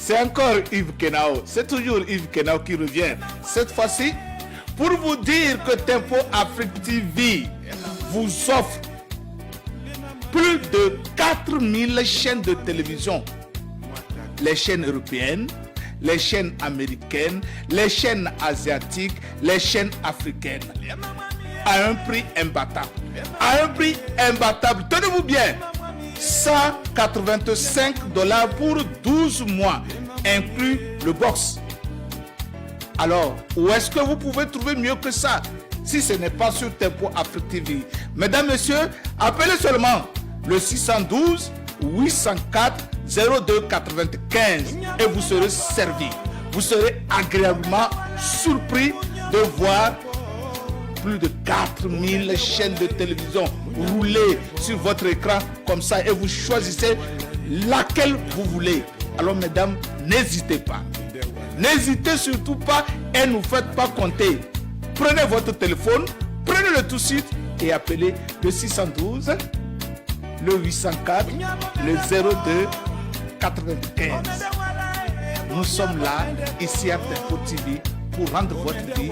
c'est encore Yves Kenao. C'est toujours Yves Kenao qui revient. Cette fois-ci, pour vous dire que Tempo Afrique TV vous offre plus de 4000 chaînes de télévision. Les chaînes européennes, les chaînes américaines, les chaînes asiatiques, les chaînes africaines. À un prix imbattable. À un prix imbattable. Tenez-vous bien. $185 pour 12 mois, inclus le box. Alors, où est-ce que vous pouvez trouver mieux que ça si ce n'est pas sur Tempo Afrique TV? Mesdames, Messieurs, appelez seulement le 612 804 0295 et vous serez servi. Vous serez agréablement surpris de voir plus de 4000 chaînes de télévision rouler sur votre écran comme ça et vous choisissez laquelle vous voulez. Alors mesdames, n'hésitez pas. N'hésitez surtout pas et ne faites pas compter. Prenez votre téléphone, prenez-le tout de suite et appelez le 612, le 804, le 02 95. Nous sommes là, ici à Tempo TV, pour rendre votre vie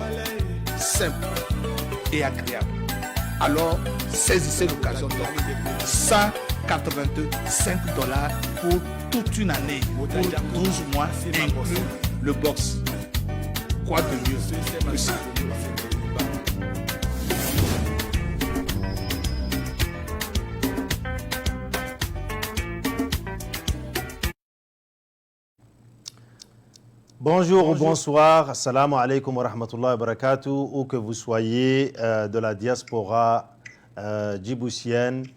simple et agréable. Alors, saisissez l'occasion. $185 pour toute une année, pour 12 mois, inclus le box. Quoi de mieux que ça? Bonjour ou bonsoir, assalamu alaikum wa rahmatullahi wa barakatuh, où que vous soyez de la diaspora djiboutienne,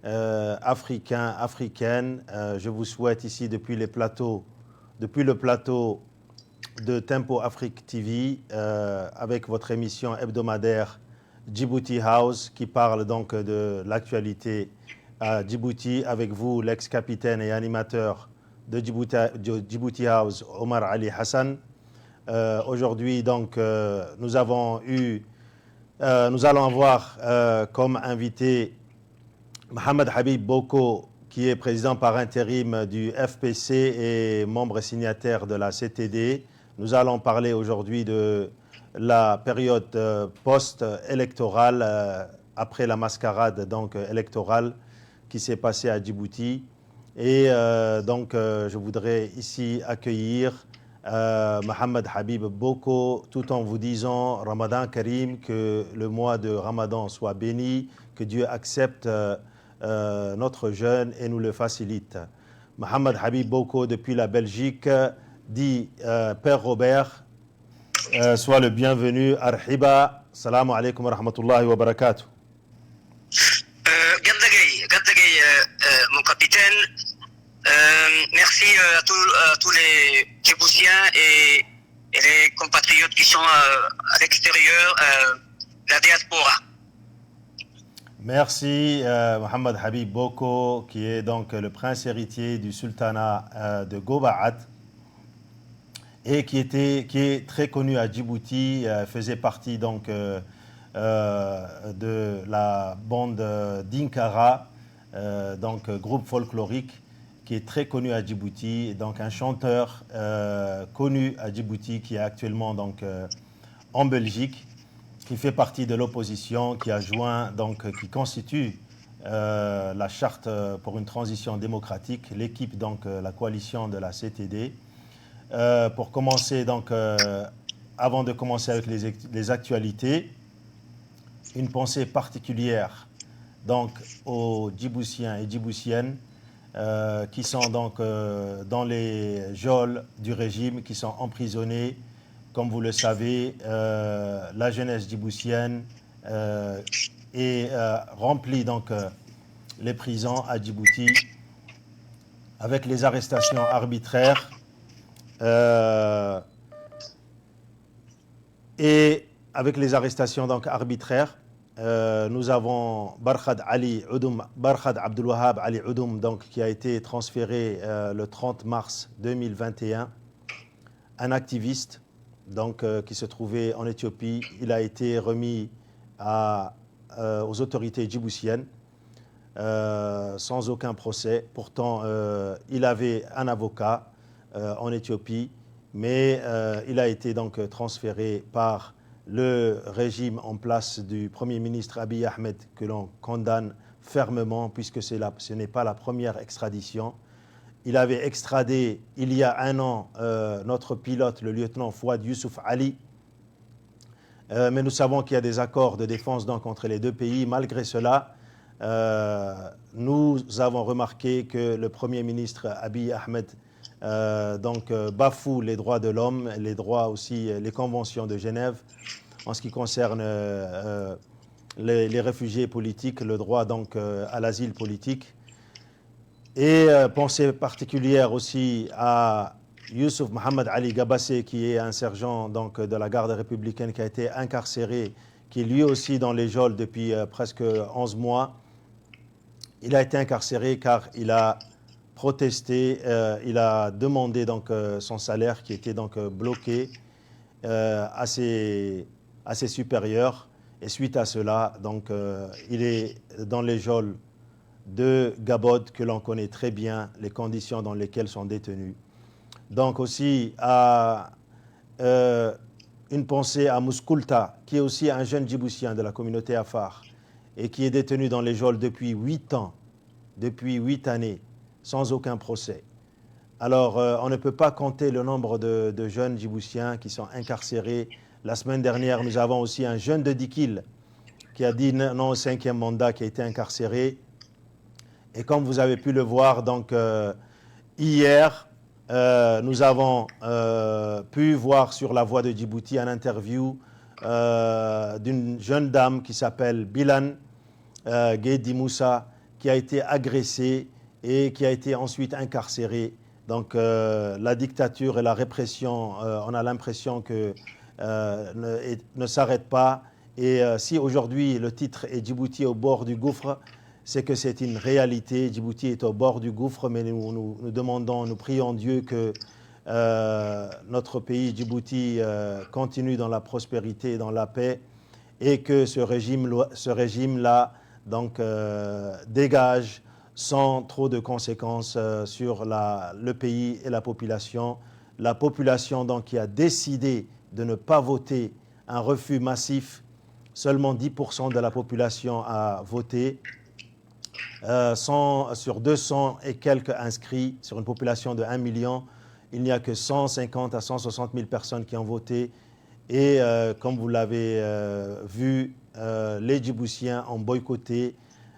africaine, je vous souhaite ici depuis le plateau de Tempo Afrique TV avec votre émission hebdomadaire Djibouti House qui parle donc de l'actualité à Djibouti avec vous, l'ex-capitaine et animateur de Djibouti House, Omar Ali Hassan. Aujourd'hui, donc, nous allons avoir comme invité Mohamed Habib Boko, qui est président par intérim du FPC et membre signataire de la CTD. Nous allons parler aujourd'hui de la période post-électorale, après la mascarade donc, électorale qui s'est passée à Djibouti. Et donc, je voudrais ici accueillir Mohamed Habib Boko, tout en vous disant Ramadan Karim, que le mois de Ramadan soit béni, que Dieu accepte notre jeûne et nous le facilite. Mohamed Habib Boko, depuis la Belgique, dit Père Robert, sois le bienvenu. Arhiba, salamu alaikum wa rahmatullahi wa barakatuh. Mon capitaine, merci à tous les Djiboutiens et les compatriotes qui sont à l'extérieur, la diaspora. Merci Mohamed Habib Boko, qui est donc le prince héritier du sultanat de Gobaat et qui est très connu à Djibouti, faisait partie donc de la bande d'Inkara, donc groupe folklorique qui est très connu à Djibouti, donc un chanteur connu à Djibouti qui est actuellement donc en Belgique, qui fait partie de l'opposition, qui a joint donc qui constitue la charte pour une transition démocratique, l'équipe donc la coalition de la CTD. Pour commencer donc avant de commencer avec les actualités, une pensée particulière donc aux Djiboutiens et Djiboutiennes qui sont donc dans les geôles du régime, qui sont emprisonnés. Comme vous le savez, la jeunesse djiboutienne est remplie donc les prisons à Djibouti avec les arrestations arbitraires et avec les arrestations donc arbitraires. Nous avons Barkhad Abdelwahab Ali Oudoum, donc, qui a été transféré le 30 mars 2021, un activiste donc, qui se trouvait en Éthiopie. Il a été remis aux autorités djiboutiennes sans aucun procès. Pourtant, il avait un avocat en Éthiopie, mais il a été donc transféré par le régime en place du Premier ministre Abiy Ahmed, que l'on condamne fermement, puisque ce n'est pas la première extradition. Il avait extradé il y a un an notre pilote, le lieutenant Fouad Youssouf Ali, mais nous savons qu'il y a des accords de défense donc, entre les deux pays. Malgré cela, nous avons remarqué que le Premier ministre Abiy Ahmed bafoue les droits de l'homme, les droits aussi, les conventions de Genève, en ce qui concerne les réfugiés politiques, le droit donc à l'asile politique. Et pensée particulière aussi à Youssouf Mohamed Ali Gabassé, qui est un sergent donc, de la garde républicaine qui a été incarcéré, qui est lui aussi dans les geôles depuis presque 11 mois. Il a été incarcéré car il a protesté, il a demandé donc, son salaire qui était donc bloqué à ses supérieurs. Et suite à cela, donc, il est dans les geôles de Gabod, que l'on connaît très bien, les conditions dans lesquelles sont détenus. Donc aussi, une pensée à Mousskoulta, qui est aussi un jeune Djiboutien de la communauté Afar, et qui est détenu dans les geôles depuis 8 ans, depuis 8 années, sans aucun procès. Alors, on ne peut pas compter le nombre de jeunes Djiboutiens qui sont incarcérés. La semaine dernière, nous avons aussi un jeune de Dikil qui a dit non au 5e mandat, qui a été incarcéré. Et comme vous avez pu le voir, donc, hier, nous avons pu voir sur La Voix de Djibouti un interview d'une jeune dame qui s'appelle Bilan Guedi Moussa, qui a été agressée et qui a été ensuite incarcérée. Donc la dictature et la répression, on a l'impression que ne s'arrête pas. Et si aujourd'hui le titre est Djibouti au bord du gouffre, c'est que c'est une réalité. Djibouti est au bord du gouffre, mais nous demandons, nous prions Dieu que notre pays, Djibouti, continue dans la prospérité et dans la paix, et que ce régime-là donc, dégage sans trop de conséquences sur le pays et la population. La population donc, qui a décidé de ne pas voter, un refus massif, seulement 10% de la population a voté. Sur 200 et quelques inscrits, sur une population de 1 million, il n'y a que 150 à 160 000 personnes qui ont voté. Et comme vous l'avez vu, les Djiboutiens ont boycotté,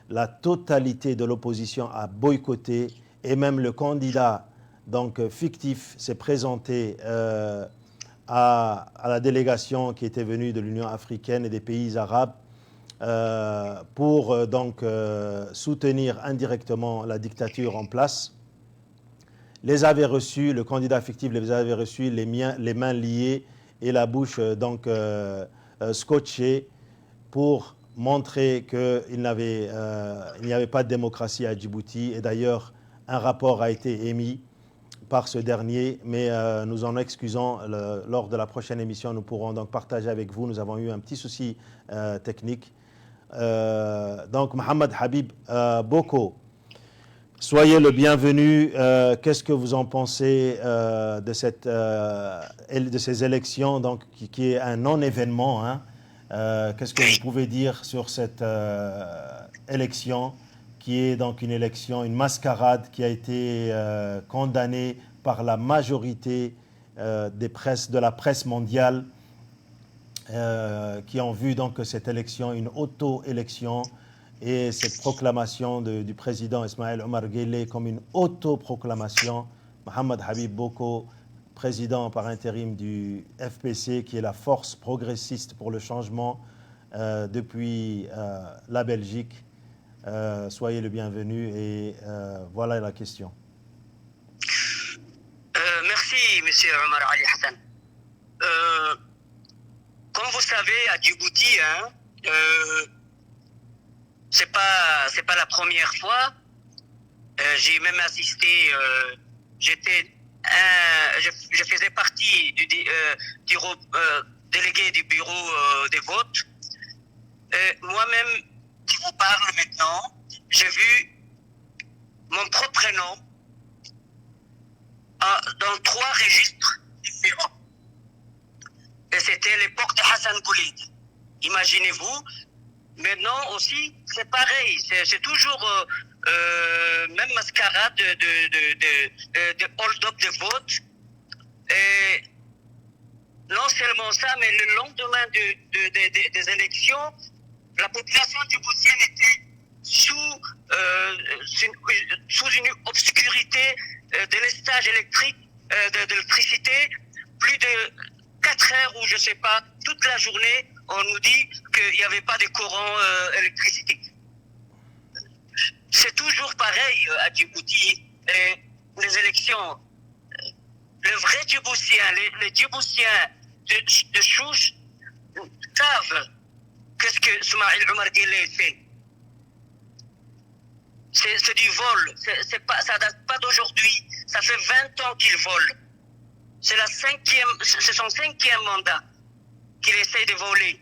la totalité de l'opposition a boycotté, et même le candidat donc, fictif s'est présenté à la délégation qui était venue de l'Union africaine et des pays arabes pour donc soutenir indirectement la dictature en place. Les avait reçus, le candidat fictif les avait reçus, les mains liées et la bouche donc scotchée, pour montrer qu'il n'y avait pas de démocratie à Djibouti. Et d'ailleurs, un rapport a été émis par ce dernier, mais nous en excusons. Lors de la prochaine émission, nous pourrons donc partager avec vous. Nous avons eu un petit souci technique. Donc, Mohamed Habib Boko, soyez le bienvenu. Qu'est-ce que vous en pensez de ces élections, donc, qui est un non-événement, hein? Qu'est-ce que vous pouvez dire sur cette élection, qui est donc une élection, une mascarade qui a été condamnée par la majorité de la presse mondiale, qui ont vu donc cette élection, une auto-élection, et cette proclamation du président Ismaël Omar Guelleh comme une auto-proclamation. Mohamed Habib Boko, président par intérim du FPC, qui est la force progressiste pour le changement depuis la Belgique. Soyez le bienvenu, et voilà la question. Merci, monsieur Omar Ali Hassan. Comme vous savez, à Djibouti, hein, c'est pas la première fois. J'ai même assisté. Je faisais partie du délégué du bureau des votes. Moi-même, qui vous parle maintenant, j'ai vu mon propre nom dans 3 registres différents. Et c'était l'époque de Hassan Boulid. Imaginez-vous, maintenant aussi, c'est pareil. C'est toujours même mascarade de hold-up de vote. Et non seulement ça, mais le lendemain des élections, la population djiboutienne était sous une obscurité de l'estage électrique, d'électricité, plus de 4 heures ou je sais pas, toute la journée, on nous dit qu'il n'y avait pas de courant électricité. C'est toujours pareil à Djibouti. Les élections, le vrai Djiboutien, les Djiboutiens de Chouch savent qu'est-ce que Ismaël Omar Guelleh fait. C'est du vol, ça date pas d'aujourd'hui, ça fait 20 ans qu'il vole. C'est son 5e mandat qu'il essaie de voler.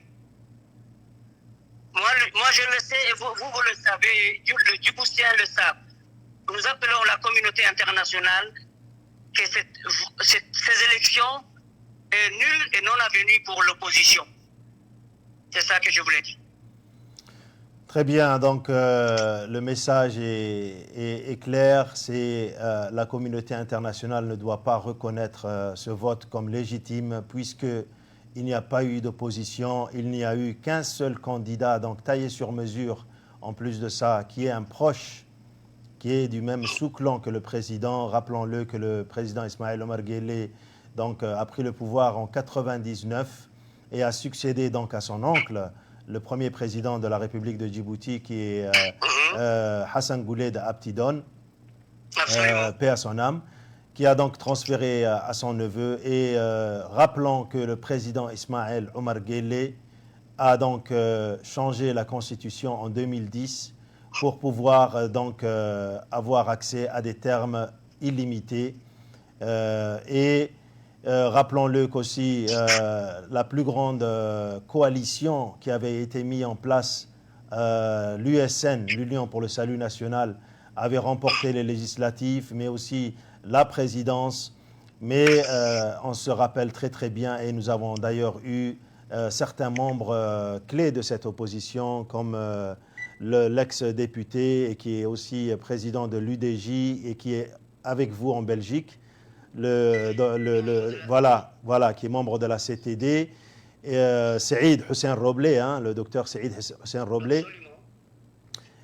Moi je le sais et vous le savez, le Djiboutien le savent. Nous appelons la communauté internationale que ces élections est nulle et non avenue pour l'opposition. C'est ça que je voulais dire. Très bien, donc le message est clair, c'est la communauté internationale ne doit pas reconnaître ce vote comme légitime puisqu'il n'y a pas eu d'opposition, il n'y a eu qu'un seul candidat, donc taillé sur mesure, en plus de ça, qui est un proche, qui est du même sous-clan que le président. Rappelons-le que le président Ismaël Omar Guelleh donc, a pris le pouvoir en 1999 et a succédé donc à son oncle, le premier président de la République de Djibouti, qui est Hassan Boulid Abtidon, paix à son âme, qui a donc transféré à son neveu. Et rappelons que le président Ismaël Omar Guelleh a donc changé la constitution en 2010 pour pouvoir donc avoir accès à des termes illimités. Rappelons-le qu'aussi la plus grande coalition qui avait été mise en place, l'USN, l'Union pour le Salut National, avait remporté les législatives, mais aussi la présidence. Mais on se rappelle très très bien, et nous avons d'ailleurs eu certains membres clés de cette opposition, comme l'ex-député et qui est aussi président de l'UDJ et qui est avec vous en Belgique, voilà, qui est membre de la CTD, Saïd Hussein Roblé, le docteur Saïd Hussein Roblé,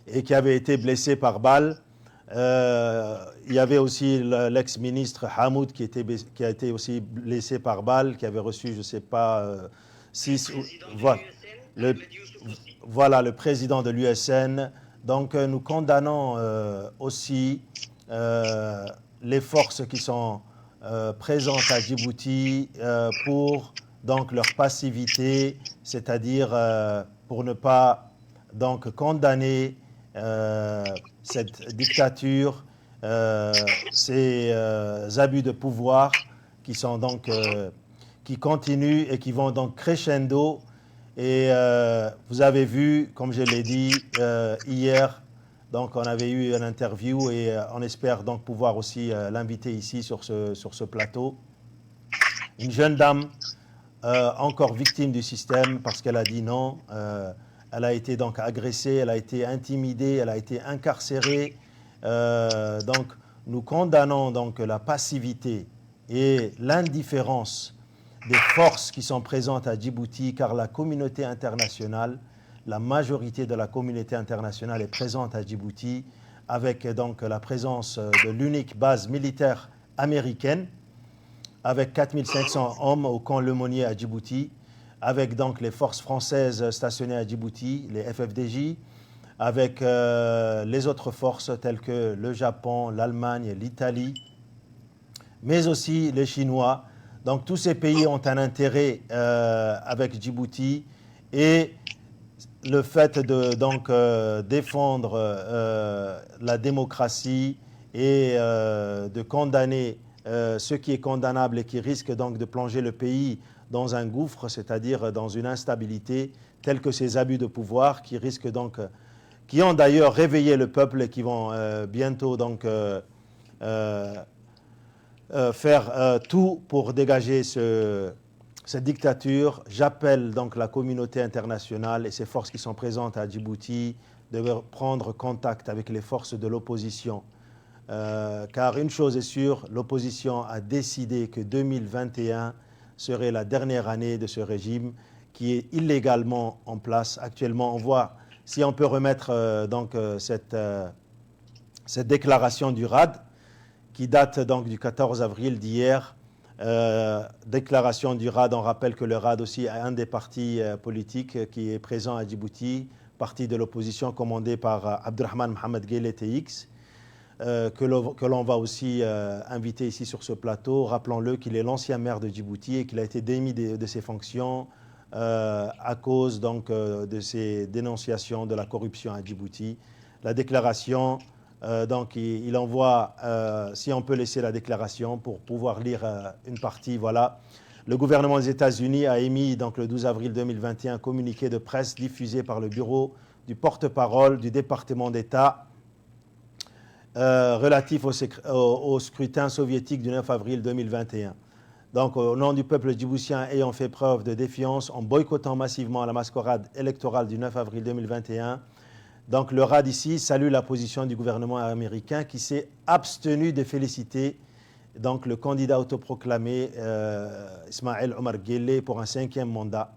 et qui avait été blessé par balle. Il y avait aussi l'ex-ministre Hamoud qui a été aussi blessé par balle, qui avait reçu, je ne sais pas, 6... Voilà, le président de l'USN. Donc nous condamnons aussi les forces qui sont présentes à Djibouti pour donc leur passivité, c'est-à-dire pour ne pas donc condamner cette dictature, ces abus de pouvoir qui sont donc qui continuent et qui vont donc crescendo. Et vous avez vu, comme je l'ai dit hier, donc on avait eu une interview et on espère donc pouvoir aussi l'inviter ici sur ce plateau. Une jeune dame encore victime du système parce qu'elle a dit non. Elle a été donc agressée, elle a été intimidée, elle a été incarcérée. Donc nous condamnons donc la passivité et l'indifférence des forces qui sont présentes à Djibouti, car la communauté internationale, la majorité de la communauté internationale est présente à Djibouti, avec donc la présence de l'unique base militaire américaine, avec 4500 hommes au camp Lemonnier à Djibouti, avec donc les forces françaises stationnées à Djibouti, les FFDJ, avec les autres forces telles que le Japon, l'Allemagne, l'Italie, mais aussi les Chinois. Donc tous ces pays ont un intérêt avec Djibouti, et le fait de donc défendre la démocratie et de condamner ce qui est condamnable et qui risque donc de plonger le pays dans un gouffre, c'est-à-dire dans une instabilité, tels que ces abus de pouvoir qui risquent donc, qui ont d'ailleurs réveillé le peuple et qui vont bientôt donc faire tout pour dégager cette dictature. J'appelle donc la communauté internationale et ces forces qui sont présentes à Djibouti de prendre contact avec les forces de l'opposition. Car une chose est sûre, l'opposition a décidé que 2021 serait la dernière année de ce régime qui est illégalement en place. Actuellement, on voit, si on peut remettre cette déclaration du RAD, qui date donc du 14 avril d'hier. Déclaration du RAD, on rappelle que le RAD aussi est un des partis politiques qui est présent à Djibouti, parti de l'opposition commandé par Abdurrahman Mohamed Guelleh TX, que l'on va aussi inviter ici sur ce plateau. Rappelons-le qu'il est l'ancien maire de Djibouti et qu'il a été démis de ses fonctions à cause donc, de ses dénonciations de la corruption à Djibouti. La déclaration, donc il envoie, si on peut laisser la déclaration pour pouvoir lire une partie, voilà. Le gouvernement des États-Unis a émis donc, le 12 avril 2021 un communiqué de presse diffusé par le bureau du porte-parole du département d'État relatif au scrutin soviétique du 9 avril 2021. Donc, au nom du peuple djiboutien ayant fait preuve de défiance en boycottant massivement la mascarade électorale du 9 avril 2021, donc le RAD ici salue la position du gouvernement américain qui s'est abstenu de féliciter donc, le candidat autoproclamé Ismaël Omar Guelleh pour un 5e mandat.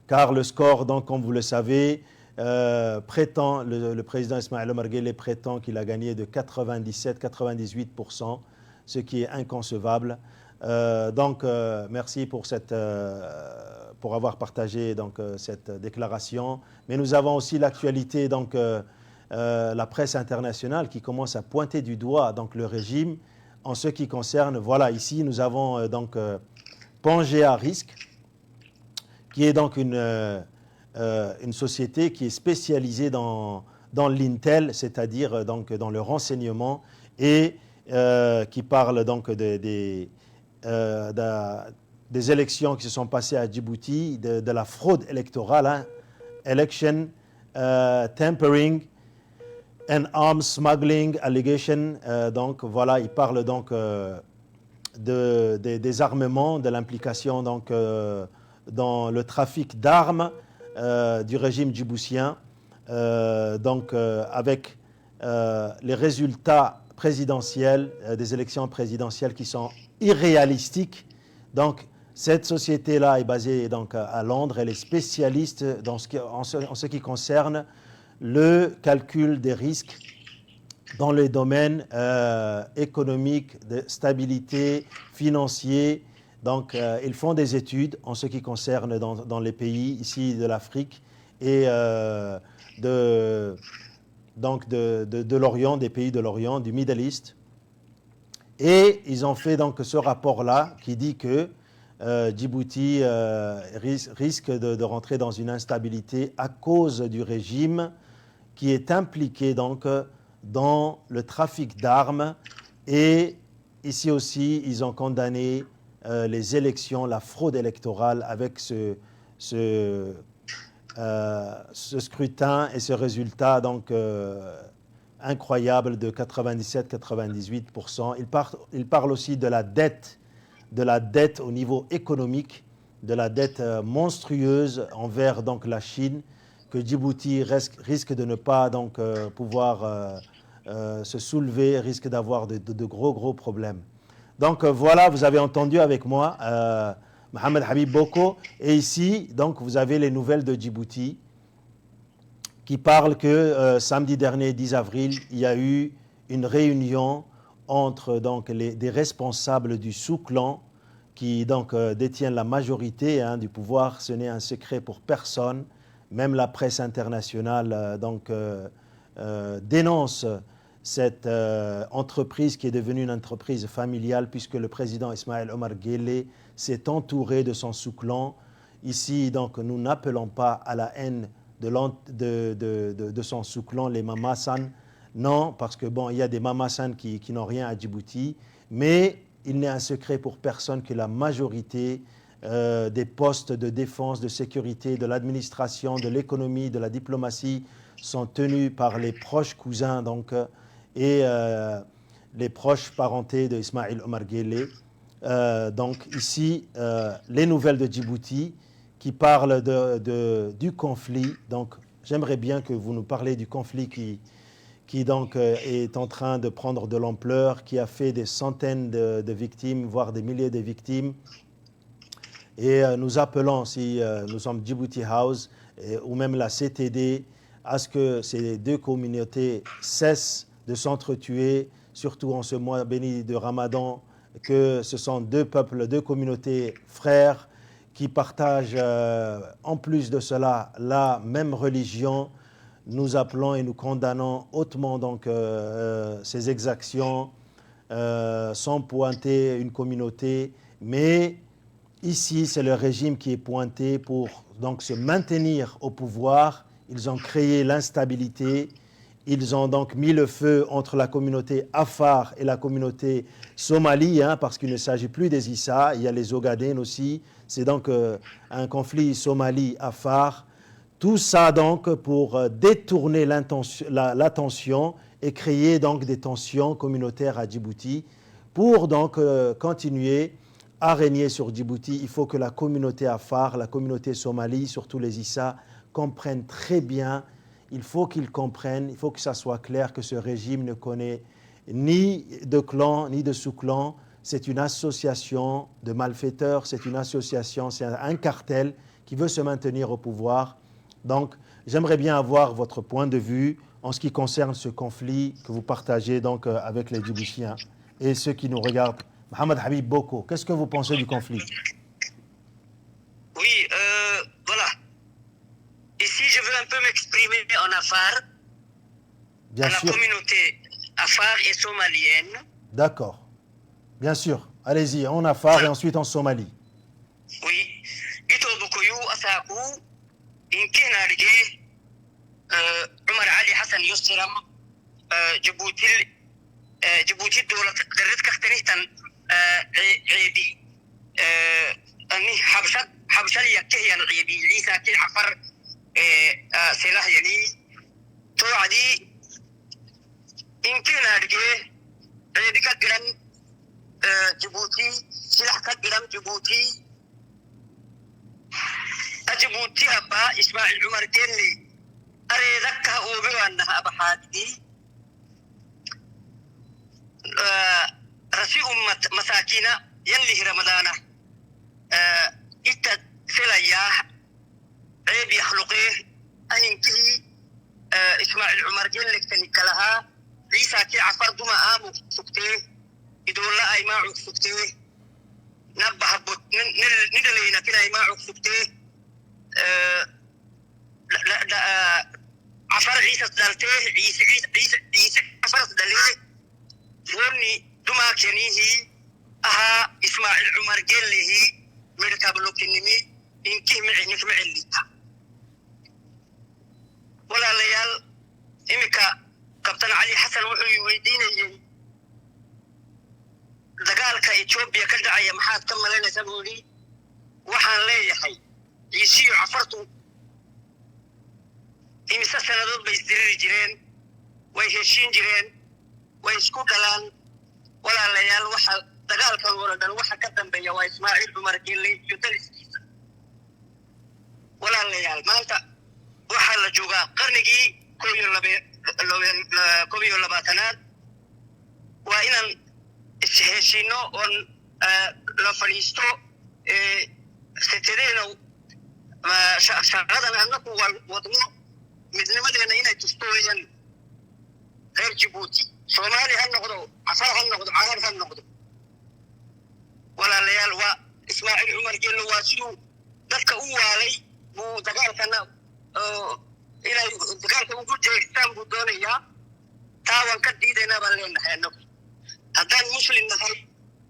Car le score, donc, comme vous le savez, le président Ismaël Omar Guelleh prétend qu'il a gagné de 97-98%, ce qui est inconcevable. Merci pour avoir partagé donc, cette déclaration. Mais nous avons aussi l'actualité, donc la presse internationale qui commence à pointer du doigt donc, le régime en ce qui concerne, voilà, ici nous avons donc Pangea Risk, qui est donc une société qui est spécialisée dans l'intel, c'est-à-dire donc dans le renseignement, et qui parle donc des élections qui se sont passées à Djibouti, de la fraude électorale, hein, election tampering and arms smuggling allegation. Donc voilà, il parle donc des armements, de l'implication donc dans le trafic d'armes du régime djiboutien, avec les résultats présidentiels, des élections présidentielles qui sont irréalistiques. Donc, cette société-là est basée donc, à Londres. Elle est spécialiste en ce qui concerne le calcul des risques dans les domaines économiques, de stabilité, financier. Donc, ils font des études en ce qui concerne dans les pays ici de l'Afrique et de l'Orient, des pays de l'Orient, du Middle East. Et ils ont fait donc ce rapport-là qui dit que Djibouti risque de rentrer dans une instabilité à cause du régime qui est impliqué donc dans le trafic d'armes. Et ici aussi, ils ont condamné les élections, la fraude électorale avec ce scrutin et ce résultat donc incroyable de 97-98%. Il parle aussi de la dette au niveau économique, de la dette monstrueuse envers donc la Chine, que Djibouti risque de ne pas donc pouvoir se soulever, risque d'avoir de gros problèmes. Donc voilà, vous avez entendu avec moi Mohamed Habib Boko, et ici donc vous avez les nouvelles de Djibouti qui parlent que samedi dernier, 10 avril, il y a eu une réunion entre donc, des responsables du sous-clan qui donc, détiennent la majorité du pouvoir. Ce n'est un secret pour personne. Même la presse internationale dénonce cette entreprise qui est devenue une entreprise familiale puisque le président Ismaël Omar Guelleh s'est entouré de son sous-clan. Ici, donc, nous n'appelons pas à la haine de son sous-clan, les Mamassan. Non, parce que bon, il y a des Mamassan qui n'ont rien à Djibouti, mais il n'est un secret pour personne que la majorité des postes de défense, de sécurité, de l'administration, de l'économie, de la diplomatie sont tenus par les proches cousins. Donc, et les proches parentés de Ismaïl Omar Guelleh. Donc ici, les nouvelles de Djibouti qui parlent du conflit. Donc j'aimerais bien que vous nous parliez du conflit qui donc est en train de prendre de l'ampleur, qui a fait des centaines de victimes, voire des milliers de victimes. Et nous appelons, si nous sommes Djibouti House ou même la CTD, à ce que ces deux communautés cessent de s'entretuer, surtout en ce mois béni de Ramadan, que ce sont deux peuples, deux communautés frères qui partagent en plus de cela la même religion. Nous appelons et nous condamnons hautement donc ces exactions sans pointer une communauté, mais ici c'est le régime qui est pointé pour donc se maintenir au pouvoir. Ils ont créé l'instabilité. Ils ont donc mis le feu entre la communauté Afar et la communauté Somalie, parce qu'il ne s'agit plus des Issa, il y a les Ogaden aussi. C'est donc un conflit Somalie-Afar. Tout ça donc pour détourner l'attention et créer donc des tensions communautaires à Djibouti. Pour donc continuer à régner sur Djibouti, il faut que la communauté Afar, la communauté Somalie, surtout les Issa, comprennent très bien. Il faut qu'ils comprennent, il faut que ça soit clair que ce régime ne connaît ni de clan, ni de sous-clan. C'est une association de malfaiteurs, c'est une association, c'est un cartel qui veut se maintenir au pouvoir. Donc, j'aimerais bien avoir votre point de vue en ce qui concerne ce conflit que vous partagez donc avec les Djiboutiens et ceux qui nous regardent. Mohamed Habib Boko, qu'est-ce que vous pensez du conflit? Oui, voilà. Ici, je veux un peu m'exprimer en Afar, Bien dans sûr. la communauté Afar et somalienne. D'accord. Bien sûr. Allez-y, en Afar et ensuite en Somalie. Oui. Ito bukuyu asaku inkina rige Umar Ali Hassan Yusram Djibouti dowlad garid kaxtanihtan عيبي أني حبشة يكهيان عيبي عيسى كل عفر سلاح يعني تو عدي يمكن أرجع عيبي كجرام جيبوتي سلاح كجرام جيبوتي جيبوتي أبا إسماعيل عمر كني أريدك أوبي أنها أبا حادي رسي أمة مساكينة يلي رمضانة إتا سلاياه عيب يخلقيه أهنكي إسماعيل عمر جلك تنكلها عيسى كي عفر دما آمو سكتيه يدول لا أي ماعو سكتيه نبه بوت ندلينا كنا أي ماعو سكتيه عفر عيسى سدالتيه عيسى عفر سداليه فورني دما كنيه أها إسماعيل عمر جله ملك بلوكنمي إنكي معنك معليتا ولا ليال إمكا كابتن علي حسن وحي ويدين دقالك إثيوبيا كدعي محاد كم لنا سبولي وحان ليحي يسيو عفرتو إمسا سندود بيزدري جيرين ويهشين جيرين ويسكو دلان ولا ليال وحا دقالك ولدن وحا كدن بيا وإسماعيل عمر جيلي يدلسكيسا ولا ليال مالتا وحا لجوغا قرنقي كوبيو لباتنات وإنان السهيشينو ون لفنيستو سترينو شغادنا أنكو والوضمو مثل مدينة إنا تستويا غير جيبوتي صومالي هالنقضو عفار هالنقضو عرب هالنقضو ولا ليال وإسماعيل عمر جيلو واسيو ذلك أولي ودقالك أنا إلى دقالك وجود جيستان بدونيا تاوان كديدنا بالين نحن هدان مسلم نحي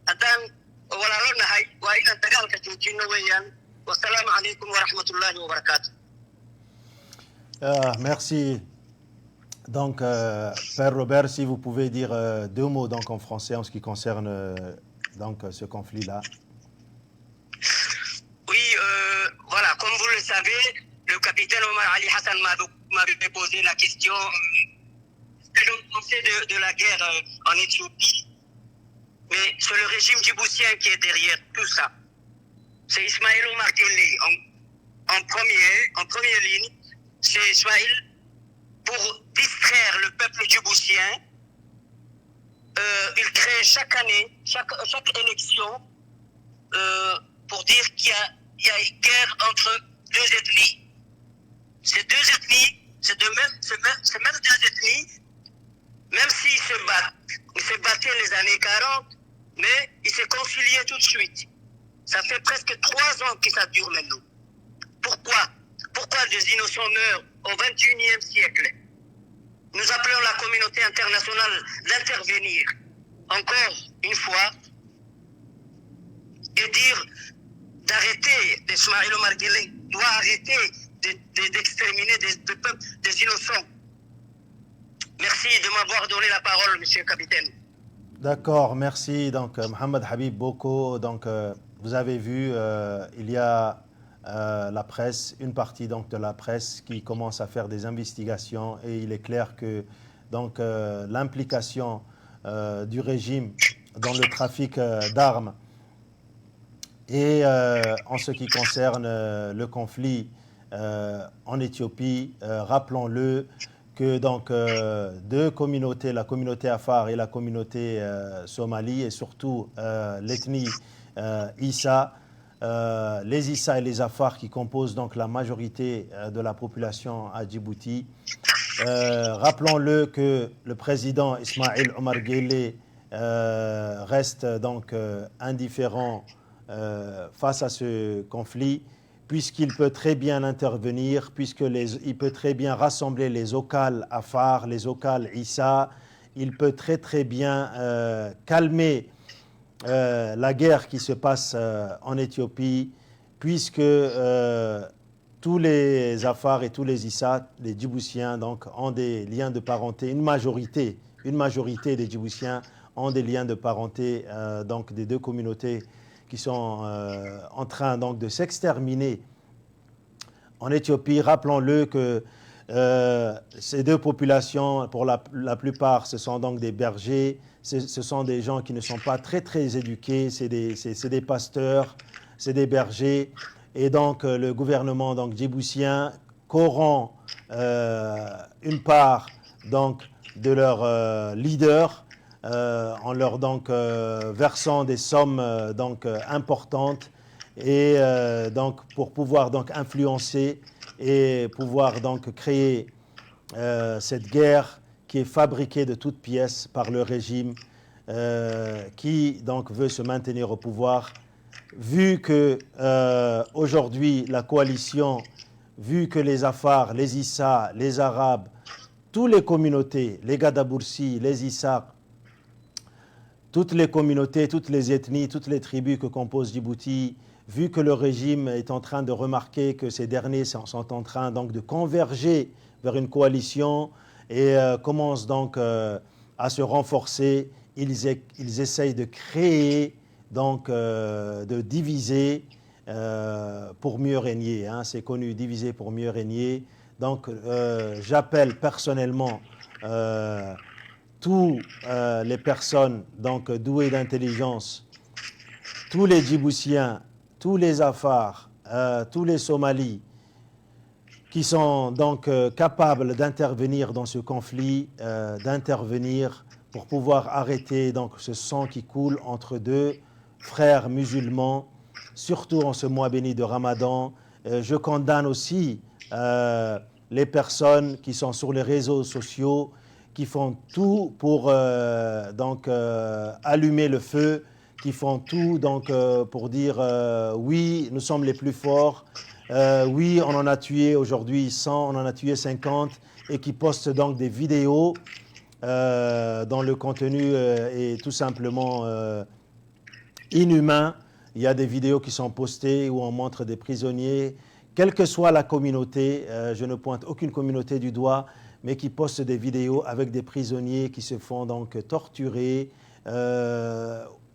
هدان ولا لون نحي وإلى دقالك جوجين ويان والسلام عليكم ورحمة الله وبركاته. Merci. Donc, Père Robert, si vous pouvez dire deux mots donc, en français en ce qui concerne donc, ce conflit-là. Oui, voilà, comme vous le savez, le capitaine Omar Ali Hassan m'avait posé la question que l'on pensait de la guerre en Éthiopie, mais c'est le régime djiboutien qui est derrière tout ça. C'est Ismaël Omar Guelleh en première ligne. C'est Ismaël pour distraire le peuple djiboutien. Il crée chaque année, chaque élection, pour dire qu'il y a une guerre entre deux ethnies. Ces deux ethnies, ces mêmes deux ethnies, même s'ils se battent, ils se battaient les années 40, mais ils se conciliaient tout de suite. Ça fait presque 3 ans que ça dure maintenant. Pourquoi des innocents meurent au XXIe siècle? Nous appelons la communauté internationale d'intervenir encore une fois et dire d'arrêter, Ismaël Omar Guelleh doit arrêter d'exterminer des innocents. Merci de m'avoir donné la parole, monsieur le capitaine. D'accord, merci. Donc, Mohamed Habib Boko, donc, vous avez vu, il y a la presse, une partie donc, de la presse qui commence à faire des investigations et il est clair que donc, l'implication du régime dans le trafic d'armes et en ce qui concerne le conflit en Éthiopie, rappelons-le que donc, deux communautés, la communauté Afar et la communauté Somalie et surtout l'ethnie Issa, les Issa et les Afar qui composent donc la majorité de la population à Djibouti. Rappelons-le que le président Ismaël Omar Guelleh reste donc indifférent face à ce conflit, puisqu'il peut très bien intervenir, puisqu'il peut très bien rassembler les Okal Afar, les Okal Issa, il peut très bien calmer la guerre qui se passe en Éthiopie, puisque tous les Afar et tous les Issa, les Djiboutiens, donc, ont des liens de parenté. Une majorité des Djiboutiens ont des liens de parenté donc, des deux communautés qui sont en train donc, de s'exterminer en Éthiopie. Rappelons-le que ces deux populations, pour la plupart, ce sont donc des bergers, ce sont des gens qui ne sont pas très éduqués, c'est des pasteurs, c'est des bergers. Et donc le gouvernement donc, djiboutien corrompt une part donc, de leurs leaders en leur donc, versant des sommes donc, importantes et donc, pour pouvoir donc, influencer et pouvoir donc, créer cette guerre qui est fabriquée de toutes pièces par le régime qui donc, veut se maintenir au pouvoir. Vu que aujourd'hui la coalition, vu que les Afars, les Issa, les Arabes, toutes les communautés, les Gadaboursi, les Issa, toutes les communautés, toutes les ethnies, toutes les tribus que compose Djibouti, vu que le régime est en train de remarquer que ces derniers sont en train donc de converger vers une coalition et commencent donc à se renforcer, ils essayent de créer, donc de diviser pour mieux régner. Hein, c'est connu, diviser pour mieux régner. Donc j'appelle personnellement toutes les personnes donc, douées d'intelligence, tous les Djiboutiens, tous les Afars, tous les Somalis, qui sont donc capables d'intervenir dans ce conflit, d'intervenir pour pouvoir arrêter donc, ce sang qui coule entre deux frères musulmans, surtout en ce mois béni de Ramadan. Je condamne aussi les personnes qui sont sur les réseaux sociaux, qui font tout pour donc, allumer le feu, qui font tout donc, pour dire oui, nous sommes les plus forts, oui, on en a tué aujourd'hui 100, on en a tué 50, et qui postent donc des vidéos dont le contenu est tout simplement inhumain. Il y a des vidéos qui sont postées où on montre des prisonniers, quelle que soit la communauté, je ne pointe aucune communauté du doigt, mais qui postent des vidéos avec des prisonniers qui se font donc torturer,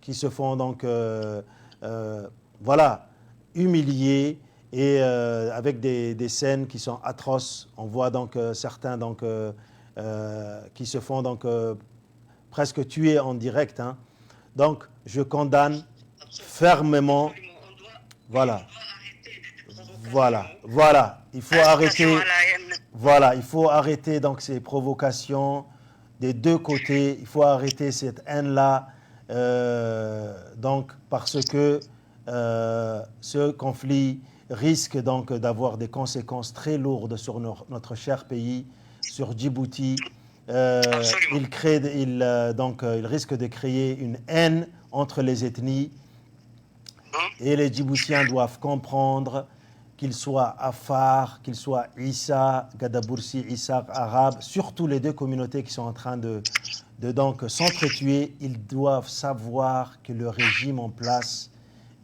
qui se font donc voilà, humilier, et avec des scènes qui sont atroces. On voit donc certains donc, qui se font donc presque tuer en direct. Hein. Donc, je condamne fermement. Voilà. Il faut arrêter. Voilà, il faut arrêter donc ces provocations des deux côtés. Il faut arrêter cette haine-là. Donc, parce que ce conflit risque donc d'avoir des conséquences très lourdes sur notre cher pays, sur Djibouti. Il risque de créer une haine entre les ethnies. Et les Djiboutiens doivent comprendre qu'ils soient Afar, qu'ils soient Issa, Gadaboursi, Issa, Arabe, surtout les deux communautés qui sont en train de donc s'entretuer, ils doivent savoir que le régime en place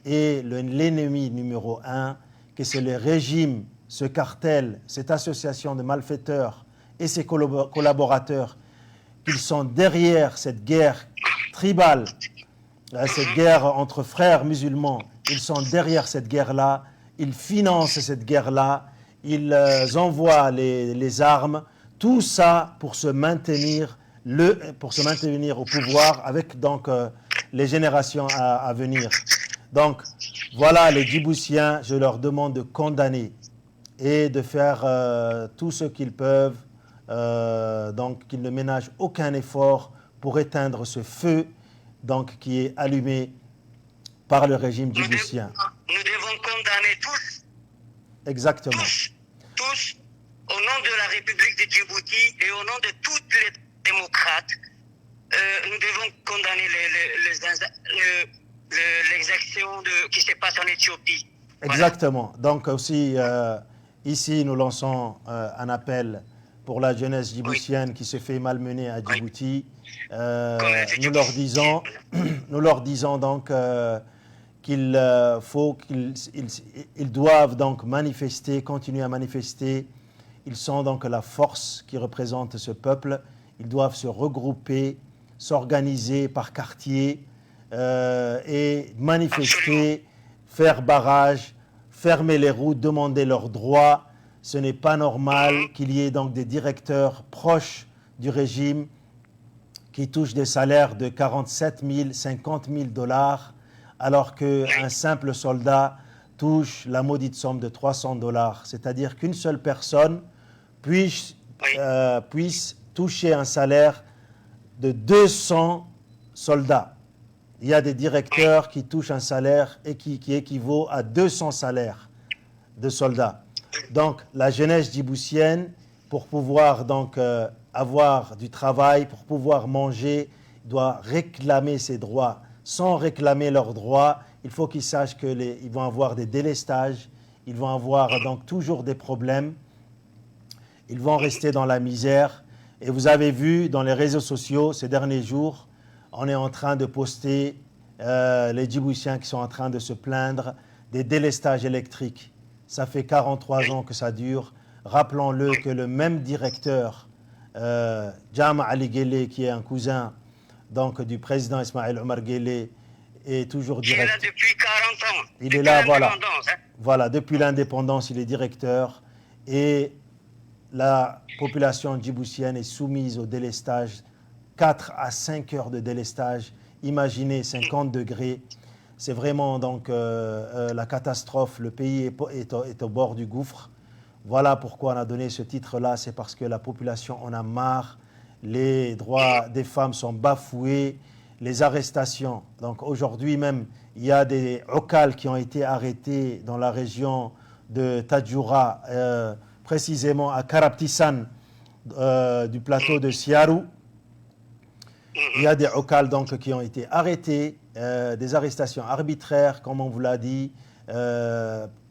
est l'ennemi numéro un, que c'est le régime, ce cartel, cette association de malfaiteurs et ses collaborateurs, qu'ils sont derrière cette guerre tribale, cette guerre entre frères musulmans. Ils sont derrière cette guerre-là, ils financent cette guerre-là, ils envoient les armes, tout ça pour se maintenir au pouvoir avec donc les générations à venir. Donc voilà, les Djiboutiens, je leur demande de condamner et de faire tout ce qu'ils peuvent, donc qu'ils ne ménagent aucun effort pour éteindre ce feu donc, qui est allumé par le régime djiboutien. Nous devons condamner tous. Exactement. Tous, au nom de la République de Djibouti et au nom de tous les démocrates, nous devons condamner les actions qui se passent en Éthiopie. Exactement. Voilà. Donc aussi, ici, nous lançons un appel pour la jeunesse djiboutienne qui se fait malmener à Djibouti. Nous leur disons donc qu'ils doivent donc manifester, continuer à manifester. Ils sont donc la force qui représente ce peuple. Ils doivent se regrouper, s'organiser par quartier et manifester, faire barrage, fermer les routes, demander leurs droits. Ce n'est pas normal qu'il y ait donc des directeurs proches du régime qui touchent des salaires de 47 000, 50 000 $, alors qu'un simple soldat touche la maudite somme de 300 $. C'est-à-dire qu'une seule personne puisse toucher un salaire de 200 soldats. Il y a des directeurs qui touchent un salaire qui équivaut à 200 salaires de soldats. Donc, la jeunesse djiboutienne, pour pouvoir donc avoir du travail, pour pouvoir manger, doit réclamer ses droits. Sans réclamer leurs droits, il faut qu'ils sachent qu'ils vont avoir des délestages, ils vont avoir donc toujours des problèmes, ils vont rester dans la misère. Et vous avez vu dans les réseaux sociaux ces derniers jours, on est en train de poster les Djiboutiens qui sont en train de se plaindre des délestages électriques. Ça fait 43 ans que ça dure. Rappelons-le que le même directeur, Jama Ali Guelleh, qui est un cousin donc, du président Ismaël Omar Guelleh, est toujours directeur. Il est là depuis 40 ans. Il est là, voilà. Voilà, depuis l'indépendance, il est directeur. Et la population djiboutienne est soumise au délestage, 4 à 5 heures de délestage. Imaginez 50 degrés. C'est vraiment donc la catastrophe. Le pays est au bord du gouffre. Voilà pourquoi on a donné ce titre-là. C'est parce que la population en a marre. Les droits des femmes sont bafoués. Les arrestations. Donc aujourd'hui même, il y a des Okal qui ont été arrêtés dans la région de Tadjoura, précisément à Karaptissan, du plateau de Siarou. Il y a des Okal donc qui ont été arrêtés, des arrestations arbitraires, comme on vous l'a dit.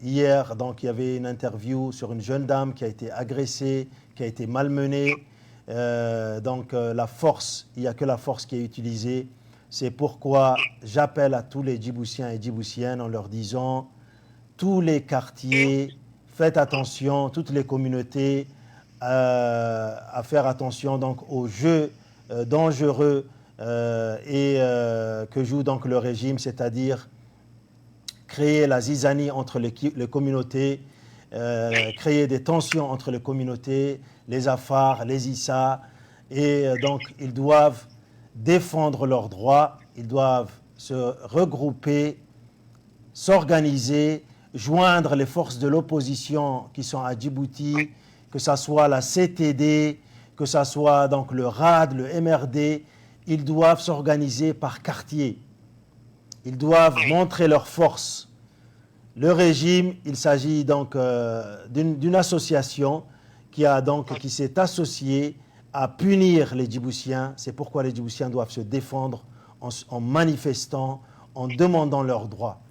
Hier, donc, il y avait une interview sur une jeune dame qui a été agressée, qui a été malmenée. La force, il n'y a que la force qui est utilisée. C'est pourquoi j'appelle à tous les Djiboutiens et Djiboutiennes en leur disant, tous les quartiers, faites attention, toutes les communautés, à faire attention donc aux jeux dangereux que joue donc le régime, c'est-à-dire créer la zizanie entre les communautés, créer des tensions entre les communautés, les Afars, les Issa, Et donc, ils doivent défendre leurs droits, ils doivent se regrouper, s'organiser, joindre les forces de l'opposition qui sont à Djibouti, que ce soit la CTD, que ce soit donc le RAD, le MRD. Ils doivent s'organiser par quartier. Ils doivent montrer leur force. Le régime, il s'agit donc d'une association qui s'est associée à punir les Djiboutiens. C'est pourquoi les Djiboutiens doivent se défendre en manifestant, en demandant leurs droits.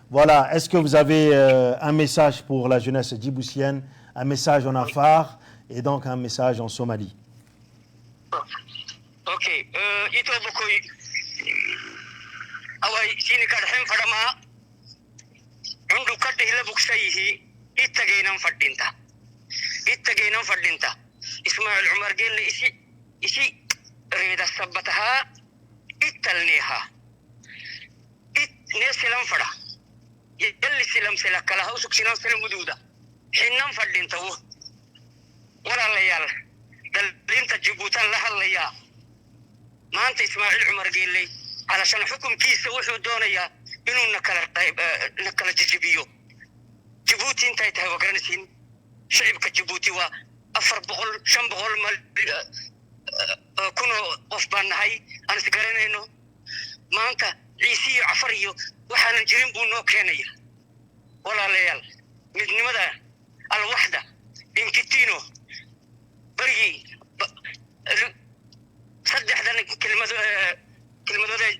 Voilà, est-ce que vous avez un message pour la jeunesse djiboutienne, un message en Afar et donc un message en Somalie? Ok, ito bukoy away sini kadhem fadama undu kadde hila buksayhi ittageenan fadinta Ismail Umar gelle isi reeda sabbataha ittalneha nesilam fada yalli silam selakala hausuk sinan selam mududa hinnan fadinta wala layal dalinta Djiboutan la hadlaya maanta Ismail Umar gelle علشان حكم كيس وحو دونيا إنو نكلا جيبيو جيبوتي انتاي تهي وقرنسين شعبك جيبوتي وأفر بغل شم بغل كونو وفبان هاي أنا سقرنينو ما أنت عيسي عفريو وحانا نجرين بونو كينيا ولا ليال مدني مدى الوحدة إنكتينو بري صدح ذا كلمة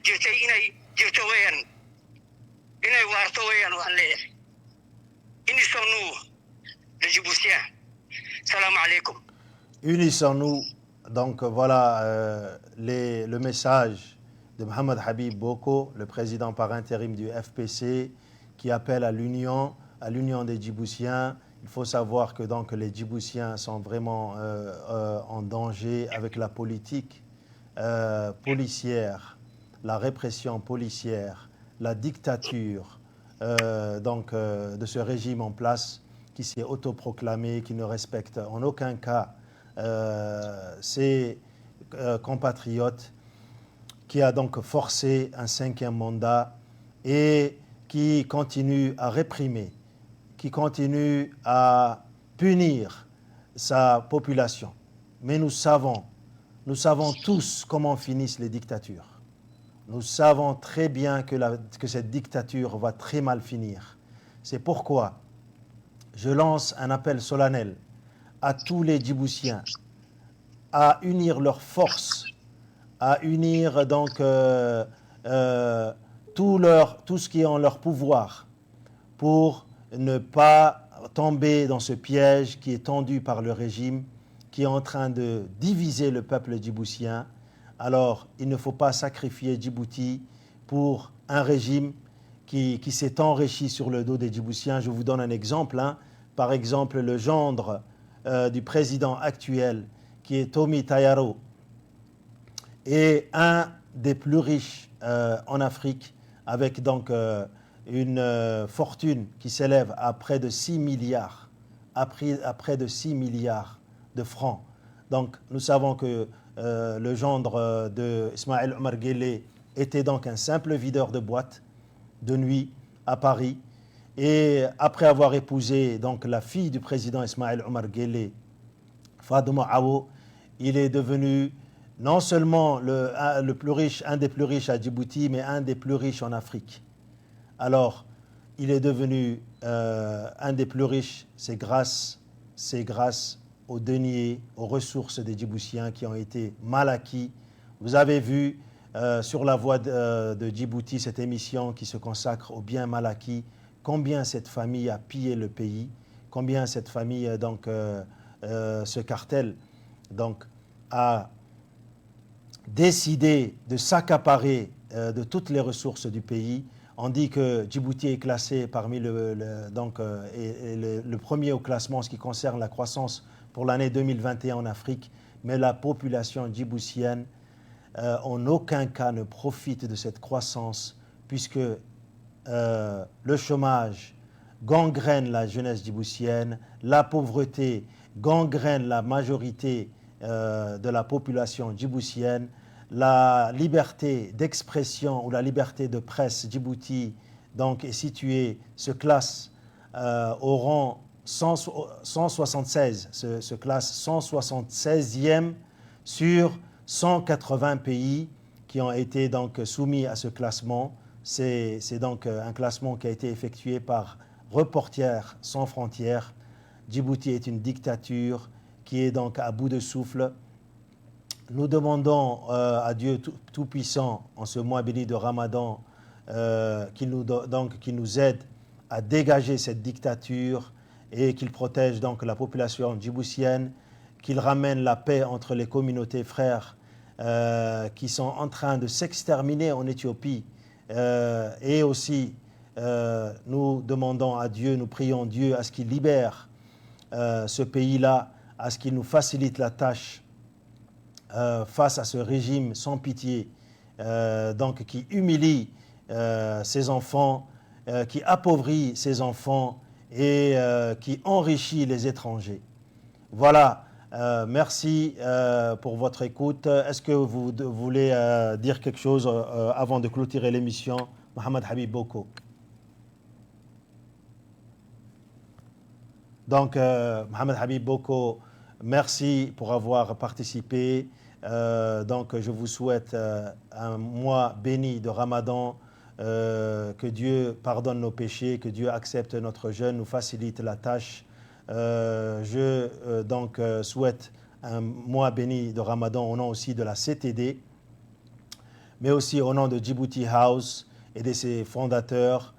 jirtay inay jirto weeyaan inay waarto weeyaan waxaan leeyahay unissons-nous les Djiboutiens. Salam alaikum. Unissons-nous. Donc voilà le message de Mohamed Habib Boko, le président par intérim du FPC, qui appelle à l'union des Djiboutiens. Il faut savoir que donc les Djiboutiens sont vraiment en danger avec la politique policière, la répression policière, la dictature de ce régime en place qui s'est autoproclamé, qui ne respecte en aucun cas ses compatriotes, qui a donc forcé un 5e mandat et qui continue à réprimer, qui continue à punir sa population. Mais nous savons tous comment finissent les dictatures. Nous savons très bien que cette dictature va très mal finir. C'est pourquoi je lance un appel solennel à tous les Djiboutiens à unir leurs forces, à unir donc tout ce qui est en leur pouvoir pour ne pas tomber dans ce piège qui est tendu par le régime, qui est en train de diviser le peuple djiboutien. Alors, il ne faut pas sacrifier Djibouti pour un régime qui s'est enrichi sur le dos des Djiboutiens. Je vous donne un exemple. Par exemple, le gendre du président actuel, qui est Tomi Tayaro, est un des plus riches en Afrique, avec donc une fortune qui s'élève à près de 6 milliards, à près de 6 milliards de francs. Donc, nous savons que le gendre de Ismail Omar Guelleh était donc un simple videur de boîte de nuit à Paris. Et après avoir épousé donc la fille du président Ismail Omar Guelleh, Faduma Awo, il est devenu non seulement le plus riche, un des plus riches à Djibouti, mais un des plus riches en Afrique. Alors, il est devenu un des plus riches, c'est grâce aux deniers, aux ressources des Djiboutiens qui ont été mal acquis. Vous avez vu sur la voie de Djibouti, cette émission qui se consacre aux biens mal acquis, combien cette famille a pillé le pays, combien cette famille, ce cartel, a décidé de s'accaparer de toutes les ressources du pays. On dit que Djibouti est classé parmi le premier au classement en ce qui concerne la croissance pour l'année 2021 en Afrique, mais la population djiboutienne en aucun cas ne profite de cette croissance, puisque le chômage gangrène la jeunesse djiboutienne, la pauvreté gangrène la majorité de la population djiboutienne. La liberté d'expression ou la liberté de presse Djibouti donc, est située, se classe au rang 176, se classe 176e sur 180 pays qui ont été donc soumis à ce classement. C'est donc un classement qui a été effectué par Reporters sans frontières. Djibouti est une dictature qui est donc à bout de souffle. Nous demandons à Dieu Tout-Puissant, en ce mois béni de Ramadan, qu'il nous aide à dégager cette dictature et qu'il protège donc la population djiboutienne, qu'il ramène la paix entre les communautés frères qui sont en train de s'exterminer en Éthiopie. Et aussi, nous demandons à Dieu, nous prions Dieu à ce qu'il libère ce pays-là, à ce qu'il nous facilite la tâche face à ce régime sans pitié, donc qui humilie ses enfants, qui appauvrit ses enfants et qui enrichit les étrangers. Voilà, merci pour votre écoute. Est-ce que vous voulez dire quelque chose avant de clôturer l'émission? Mohamed Habib Boko. Donc, Mohamed Habib Boko, merci pour avoir participé. Donc, je vous souhaite un mois béni de Ramadan, que Dieu pardonne nos péchés, que Dieu accepte notre jeûne, nous facilite la tâche. Je souhaite un mois béni de Ramadan au nom aussi de la CTD, mais aussi au nom de Djibouti House et de ses fondateurs,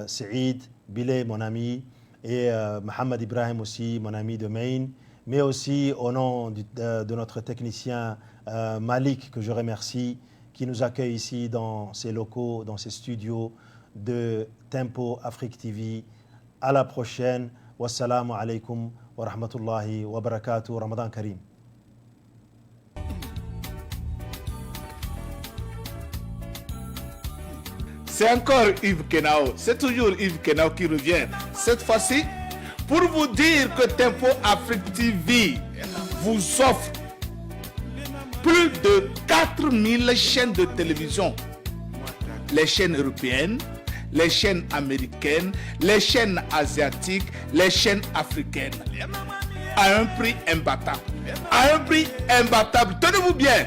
Saïd, Bilé, mon ami, et Mohamed Ibrahim aussi, mon ami de Maine, mais aussi au nom de notre technicien Malik, que je remercie, qui nous accueille ici dans ses locaux, dans ses studios de Tempo Afrique TV. À la prochaine. Wassalamu alaikum wa rahmatullahi wa barakatuh. Ramadan Karim. C'est encore Yves Kenao, c'est toujours Yves Kenao qui revient. Cette fois-ci, pour vous dire que Tempo Afrique TV vous offre plus de 4000 chaînes de télévision. Les chaînes européennes, les chaînes américaines, les chaînes asiatiques, les chaînes africaines. À un prix imbattable. À un prix imbattable. Tenez-vous bien.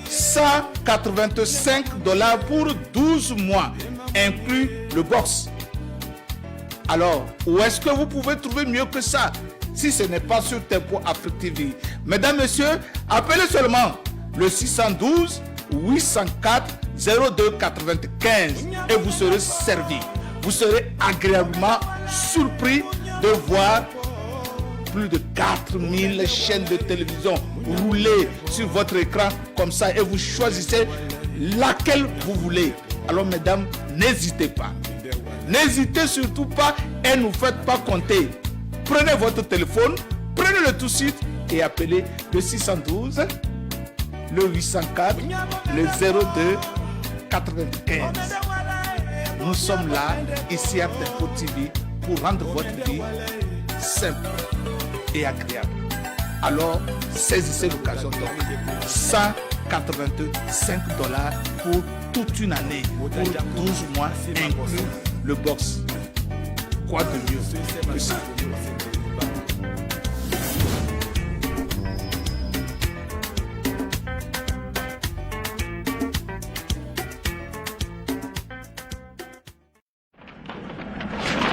$185 pour 12 mois, inclus le box. Alors, où est-ce que vous pouvez trouver mieux que ça si ce n'est pas sur Tempo Afrique TV? Mesdames, Messieurs, appelez seulement le 612 804 0295 et vous serez servi. Vous serez agréablement surpris de voir plus de 4000 chaînes de télévision rouler sur votre écran comme ça et vous choisissez laquelle vous voulez. Alors mesdames, n'hésitez pas. N'hésitez surtout pas et ne faites pas compter. Prenez votre téléphone, prenez le tout de suite et appelez le 612, le 804, le 0295. Nous sommes là, ici à Tempo TV, pour rendre votre vie simple et agréable. Alors, saisissez l'occasion. Donc, $185 pour toute une année, pour 12 mois, inclus le box. Quoi de mieux que ça?